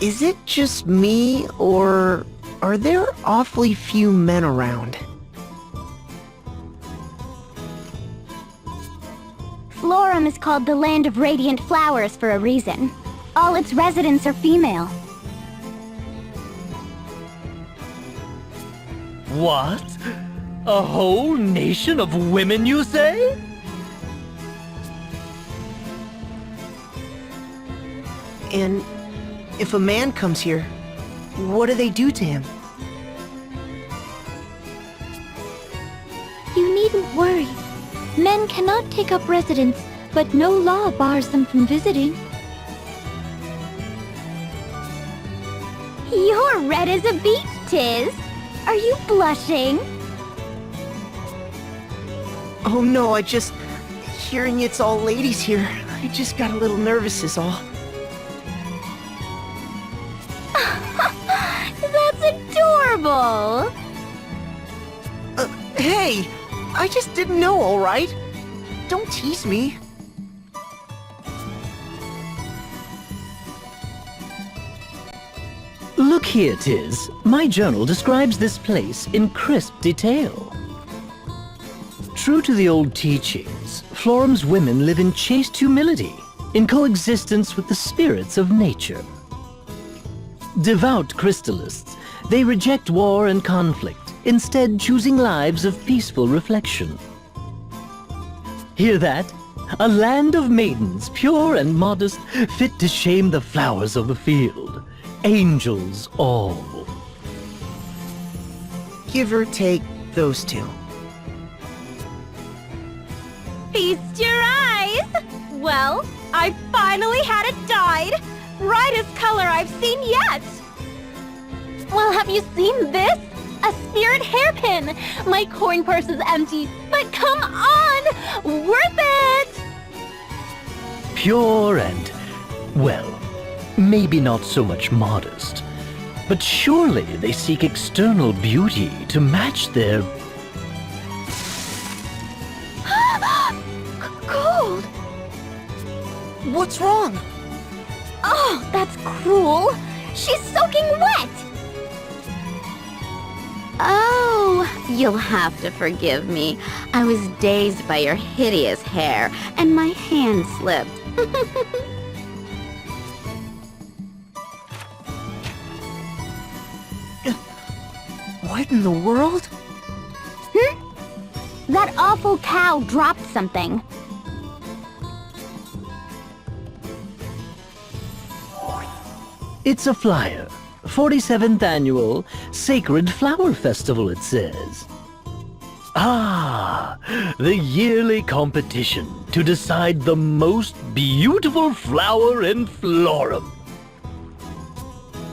Is it just me, or are there awfully few men around? Florum is called the Land of Radiant Flowers for a reason. All its residents are female. What? A whole nation of women, you say? And if a man comes here, what do they do to him? You needn't worry. Men cannot take up residence, but no law bars them from visiting. You're red as a beet, Tiz. Are you blushing? Oh no, hearing it's all ladies here, I just got a little nervous is all. That's adorable! Hey! I just didn't know, alright? Don't tease me. Look here, Tiz. My journal describes this place in crisp detail. True to the old teachings, Florum's women live in chaste humility, in coexistence with the spirits of nature. Devout crystallists, they reject war and conflict, instead choosing lives of peaceful reflection. Hear that? A land of maidens, pure and modest, fit to shame the flowers of the field. Angels all. Give or take those two. Feast your eyes! Well, I finally had it dyed! Brightest color I've seen yet! Well, have you seen this? A spirit hairpin! My coin purse is empty, but come on! Worth it! Pure and, well, maybe not so much modest, but surely they seek external beauty to match their... Cold! What's wrong? Oh, that's cruel! She's soaking wet! Oh, you'll have to forgive me. I was dazed by your hideous hair, and my hand slipped. What in the world? That awful cow dropped something. It's a flyer. 47th Annual Sacred Flower Festival, it says. Ah, the yearly competition to decide the most beautiful flower in Florum.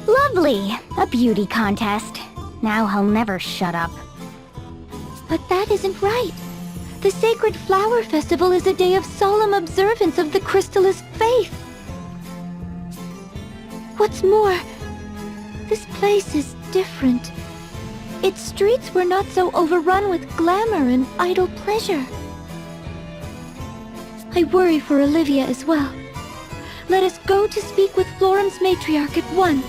Lovely. A beauty contest. Now he'll never shut up. But that isn't right. The Sacred Flower Festival is a day of solemn observance of the Crystallist faith. What's more, this place is different. Its streets were not so overrun with glamour and idle pleasure. I worry for Olivia as well. Let us go to speak with Florum's matriarch at once.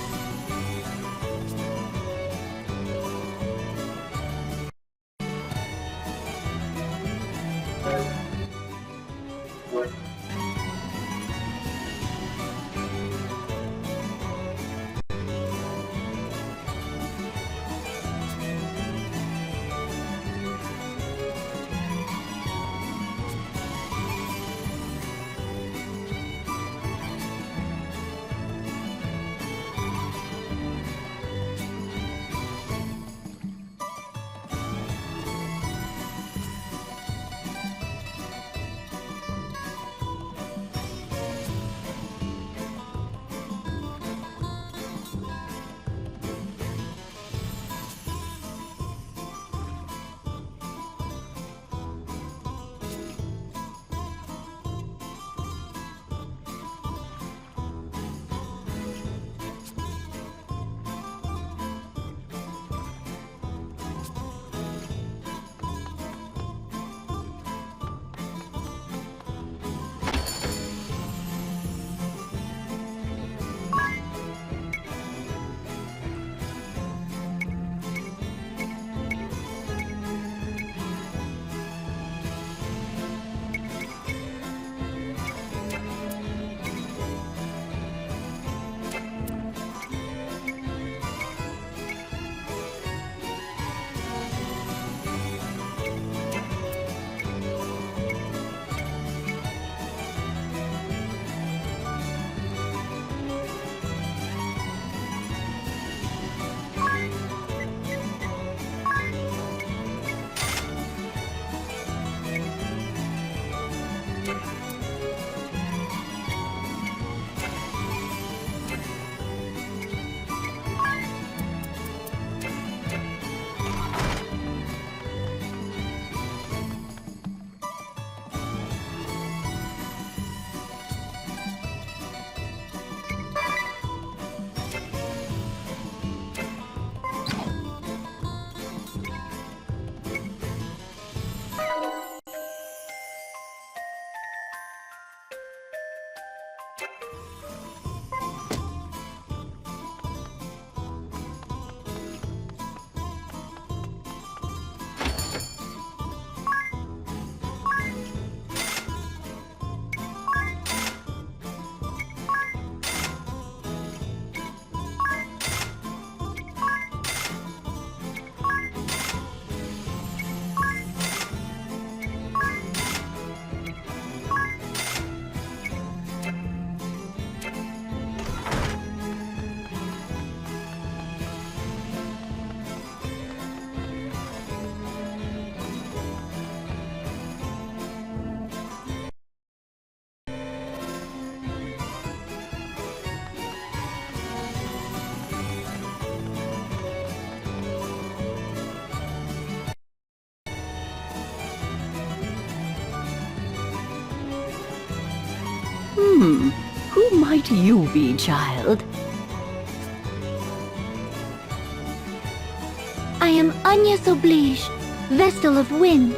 Who might you be, child? I am Agnes Oblige, Vestal of Wind.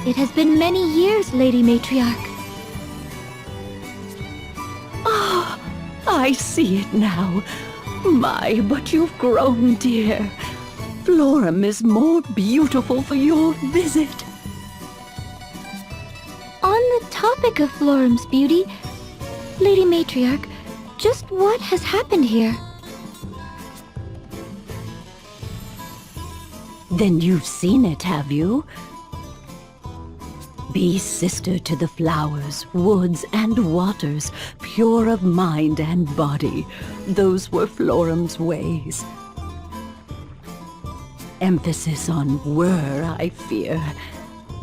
It has been many years, Lady Matriarch. Ah, I see it now. My, but you've grown, dear. Florum is more beautiful for your visit. On the topic of Florum's beauty, Lady Matriarch, just what has happened here? Then you've seen it, have you? Be sister to the flowers, woods, and waters, pure of mind and body. Those were Florum's ways. Emphasis on were, I fear.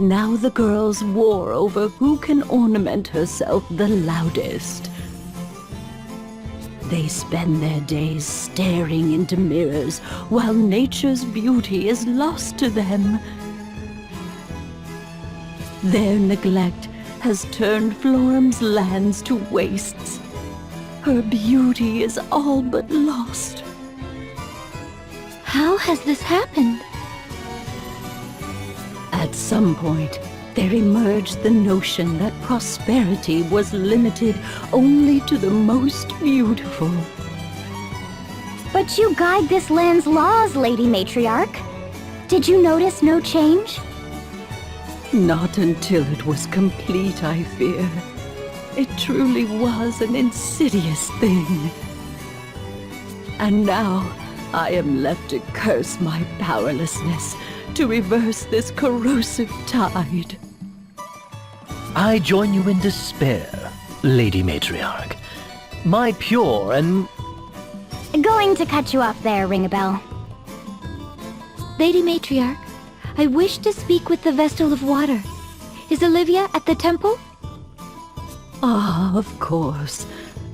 Now the girls war over who can ornament herself the loudest. They spend their days staring into mirrors while nature's beauty is lost to them. Their neglect has turned Florum's lands to wastes. Her beauty is all but lost. How has this happened? At some point, there emerged the notion that prosperity was limited only to the most beautiful. But you guide this land's laws, Lady Matriarch. Did you notice no change? Not until it was complete, I fear. It truly was an insidious thing. And now, I am left to curse my powerlessness to reverse this corrosive tide. I join you in despair, Lady Matriarch. My pure and... Going to cut you off there, Ring-a-Bell. Lady Matriarch, I wish to speak with the Vestal of Water. Is Olivia at the temple? Ah, of course.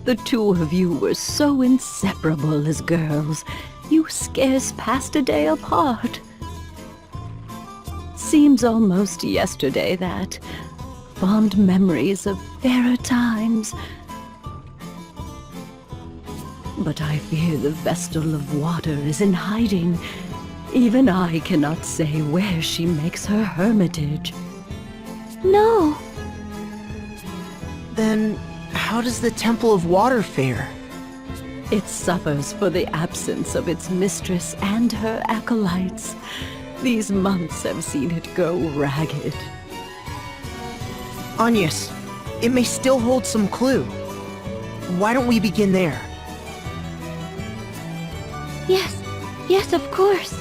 The two of you were so inseparable as girls. You scarce passed a day apart. Seems almost yesterday that. Fond memories of fairer times. But I fear the Vestal of Water is in hiding. Even I cannot say where she makes her hermitage. No. Then how does the Temple of Water fare? It suffers for the absence of its mistress and her acolytes. These months have seen it go ragged. Agnes, it may still hold some clue. Why don't we begin there? Yes, of course.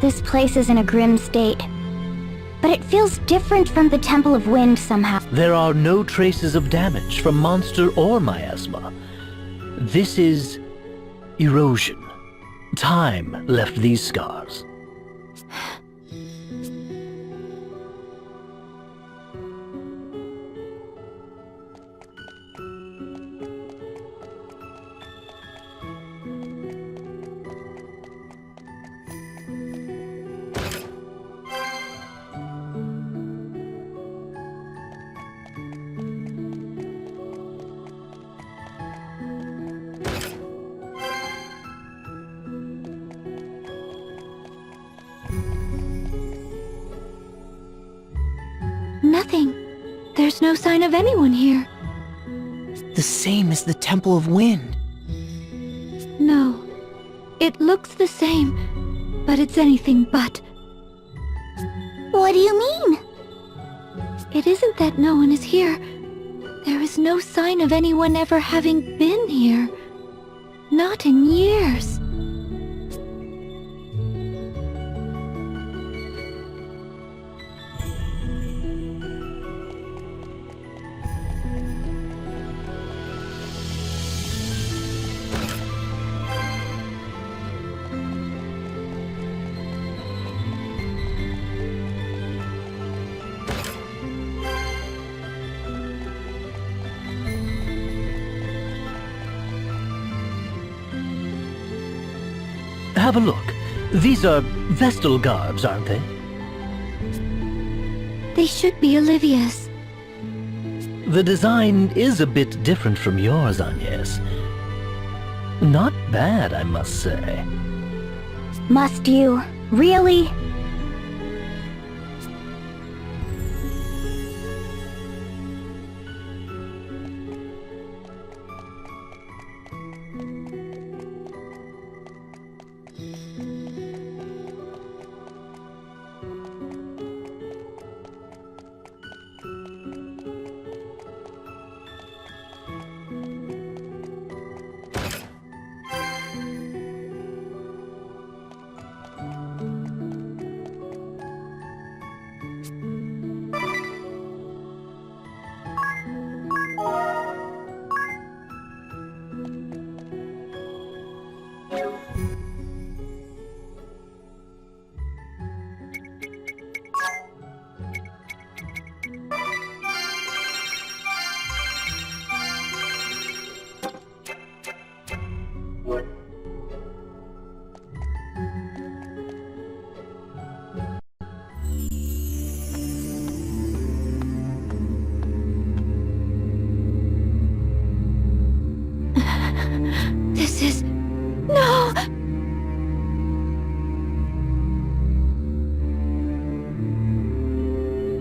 This place is in a grim state, but it feels different from the Temple of Wind somehow. There are no traces of damage from monster or miasma. This is erosion. Time left these scars. Nothing. There's no sign of anyone here. The same as the Temple of Wind. No. It looks the same, but it's anything but. What do you mean? It isn't that no one is here. There is no sign of anyone ever having been here. Not in years. Have a look. These are Vestal garbs, aren't they? They should be Olivia's. The design is a bit different from yours, Agnes. Not bad, I must say. Must you? Really?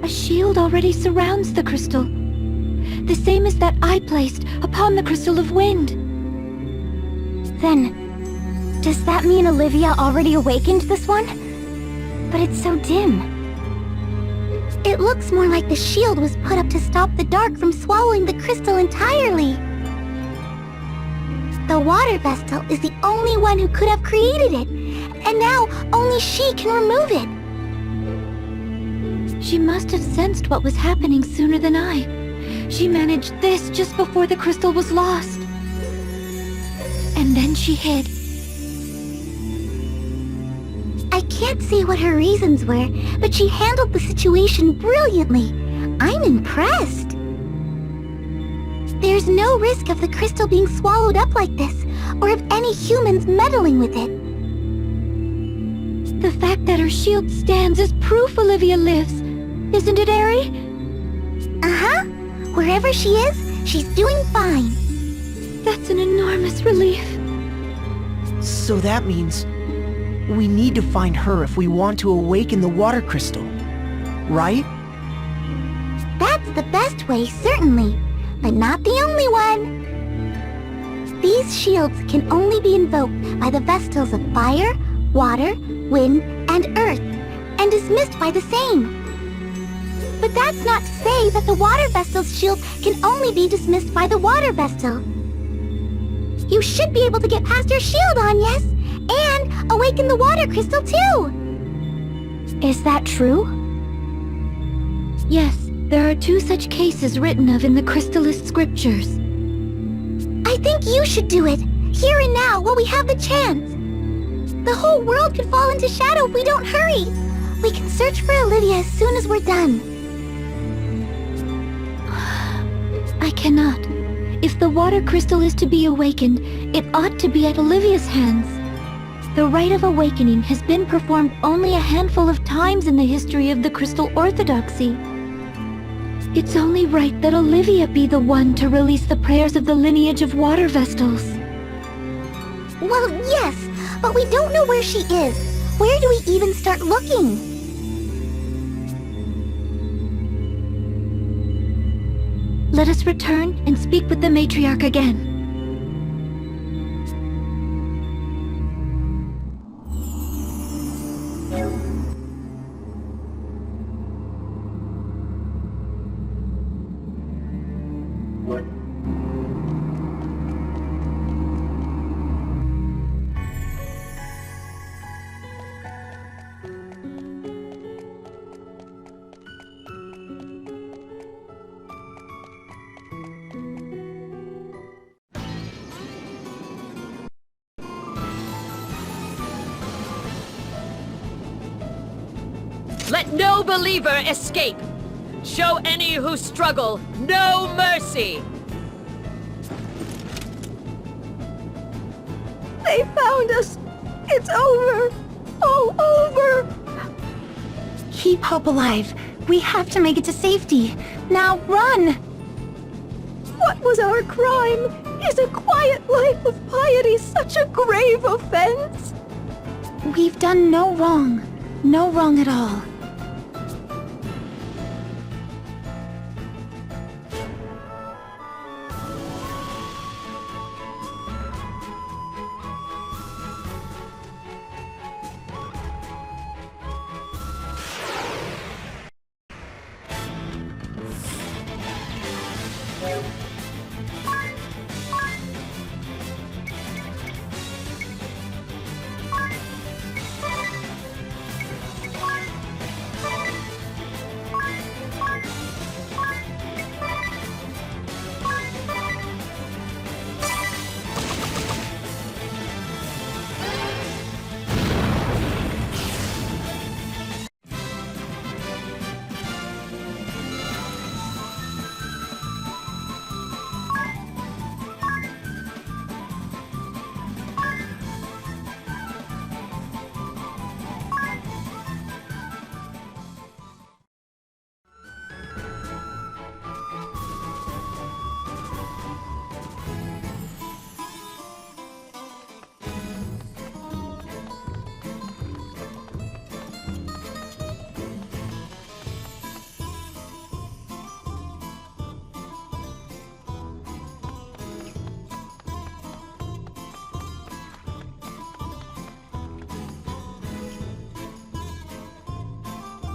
A shield already surrounds the crystal. The same as that I placed upon the crystal of wind. Then, does that mean Olivia already awakened this one? But it's so dim. It looks more like the shield was put up to stop the dark from swallowing the crystal entirely. The water vestal is the only one who could have created it, and now only she can remove it. She must have sensed what was happening sooner than I. She managed this just before the crystal was lost. And then she hid. I can't say what her reasons were, but she handled the situation brilliantly. I'm impressed. There's no risk of the crystal being swallowed up like this, or of any humans meddling with it. The fact that her shield stands is proof Olivia lives. Isn't it, Eri? Uh-huh. Wherever she is, she's doing fine. That's an enormous relief. So that means we need to find her if we want to awaken the water crystal, right? That's the best way, certainly, but not the only one. These shields can only be invoked by the Vestals of fire, water, wind, and earth, and dismissed by the same. But that's not to say that the water Vestal's shield can only be dismissed by the water Vestal. You should be able to get past your shield, Agnes, and awaken the water crystal too. Is that true? Yes, there are 2 such cases written of in the Crystalist scriptures. I think you should do it, here and now, while we have the chance. The whole world could fall into shadow if we don't hurry. We can search for Olivia as soon as we're done. I cannot. If the water crystal is to be awakened, it ought to be at Olivia's hands. The rite of awakening has been performed only a handful of times in the history of the Crystal Orthodoxy. It's only right that Olivia be the one to release the prayers of the lineage of water Vestals. Well, yes, but we don't know where she is. Where do we even start looking? Let us return and speak with the matriarch again. Let no believer escape! Show any who struggle no mercy! They found us! It's over! All over! Keep hope alive. We have to make it to safety. Now run! What was our crime? Is a quiet life of piety such a grave offense? We've done no wrong. No wrong at all.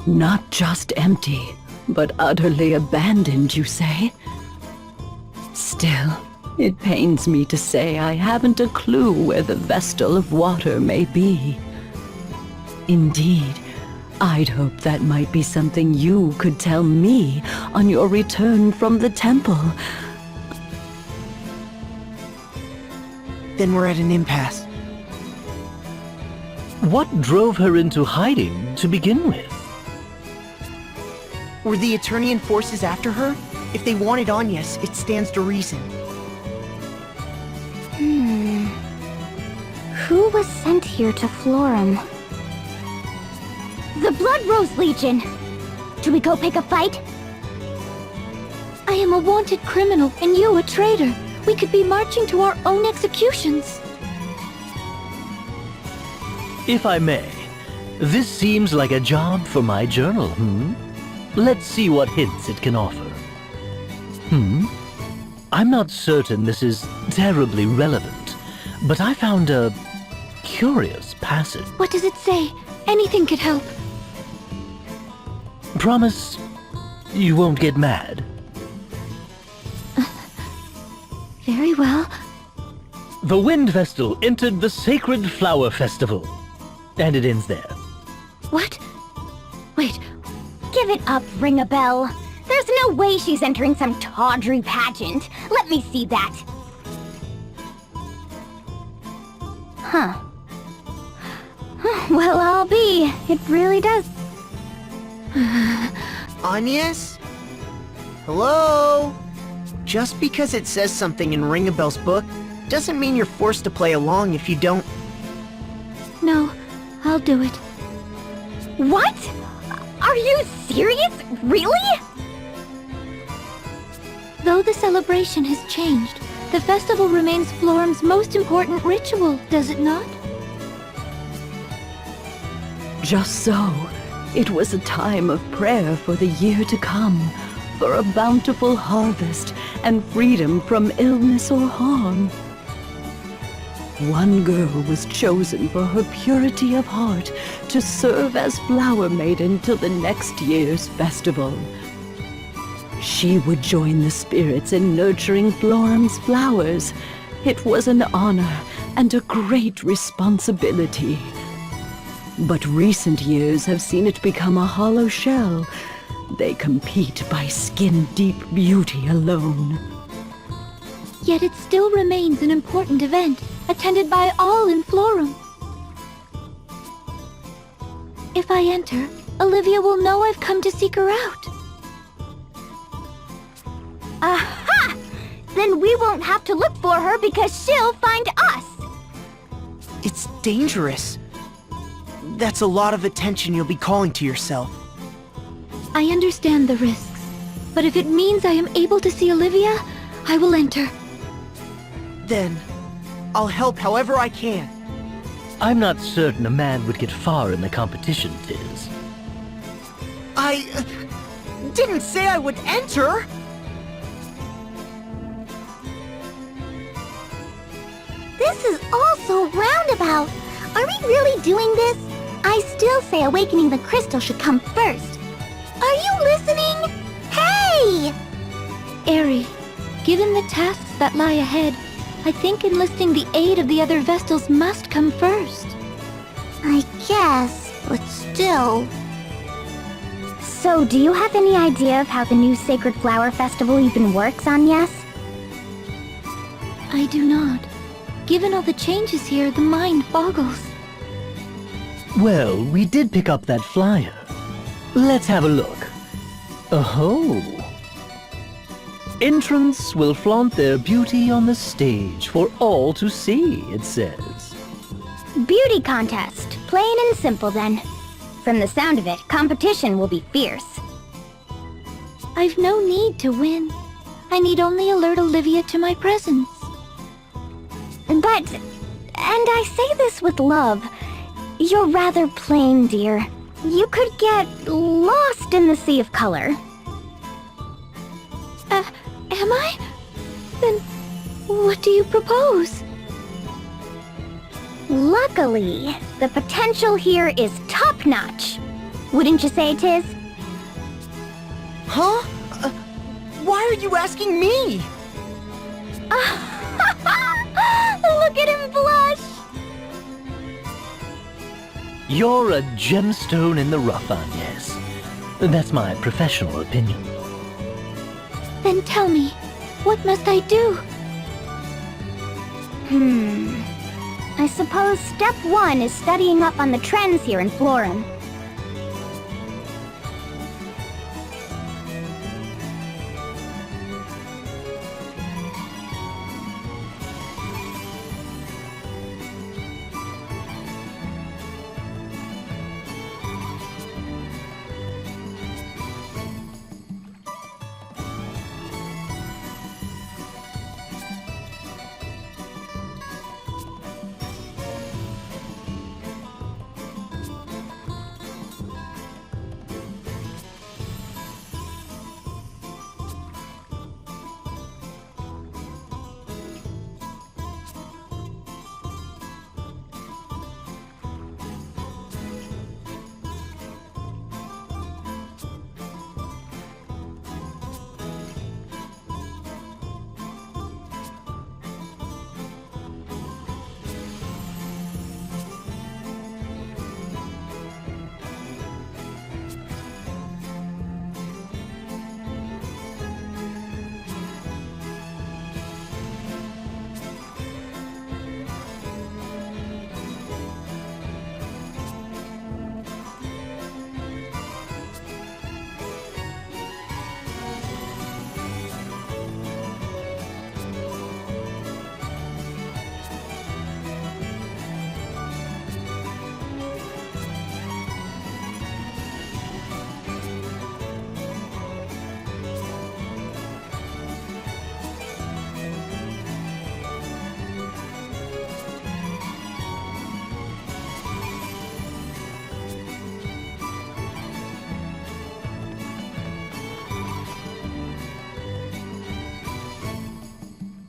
Not just empty, but utterly abandoned, you say? Still, it pains me to say I haven't a clue where the Vestal of Water may be. Indeed, I'd hoped that might be something you could tell me on your return from the temple. Then we're at an impasse. What drove her into hiding to begin with? Were the Eternian forces after her? If they wanted Agnes, it stands to reason. Who was sent here to Florum? The Blood Rose Legion! Should we go pick a fight? I am a wanted criminal, and you a traitor. We could be marching to our own executions. If I may, this seems like a job for my journal, Let's see what hints it can offer. I'm not certain this is terribly relevant, but I found a curious passage. What does it say? Anything could help. Promise you won't get mad. Very well. The Wind Vestal entered the Sacred Flower Festival. And it ends there. What? Wait. Give it up, Ring-a-Bell. There's no way she's entering some tawdry pageant. Let me see that. Huh. Well, I'll be. It really does. Agnes? Hello? Just because it says something in Ring-a-Bell's book doesn't mean you're forced to play along if you don't. No, I'll do it. What? Are you serious? Really? Though the celebration has changed, the festival remains Florum's most important ritual, does it not? Just so. It was a time of prayer for the year to come, for a bountiful harvest and freedom from illness or harm. One girl was chosen for her purity of heart to serve as Flower Maiden till the next year's festival. She would join the spirits in nurturing Florum's flowers. It was an honor and a great responsibility. But recent years have seen it become a hollow shell. They compete by skin-deep beauty alone. Yet it still remains an important event, attended by all in Florum. If I enter, Olivia will know I've come to seek her out. Aha! Then we won't have to look for her because she'll find us! It's dangerous. That's a lot of attention you'll be calling to yourself. I understand the risks, but if it means I am able to see Olivia, I will enter. Then, I'll help however I can. I'm not certain a man would get far in the competition, Tiz. I didn't say I would enter! This is all so roundabout. Are we really doing this? I still say awakening the crystal should come first. Are you listening? Hey! Aerie, given the tasks that lie ahead, I think enlisting the aid of the other Vestals must come first. I guess, but still... So, do you have any idea of how the new Sacred Flower Festival even works, Agnes? I do not. Given all the changes here, the mind boggles. Well, we did pick up that flyer. Let's have a look. Oh. Entrants will flaunt their beauty on the stage for all to see, it says. Beauty contest. Plain and simple, then. From the sound of it, competition will be fierce. I've no need to win. I need only alert Olivia to my presence. But, and I say this with love, you're rather plain, dear. You could get lost in the sea of color. Am I? Then, what do you propose? Luckily, the potential here is top-notch. Wouldn't you say, Tiz? Huh? Why are you asking me? Look at him blush! You're a gemstone in the rough, Agnes. That's my professional opinion. Then tell me, what must I do? I suppose step 1 is studying up on the trends here in Florum.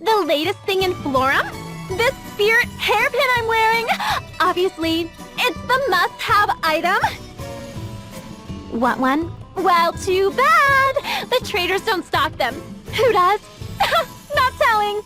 The latest thing in Florum? This spirit hairpin I'm wearing? Obviously, it's the must-have item. Want one? Well, too bad. The traders don't stock them. Who does? Not telling.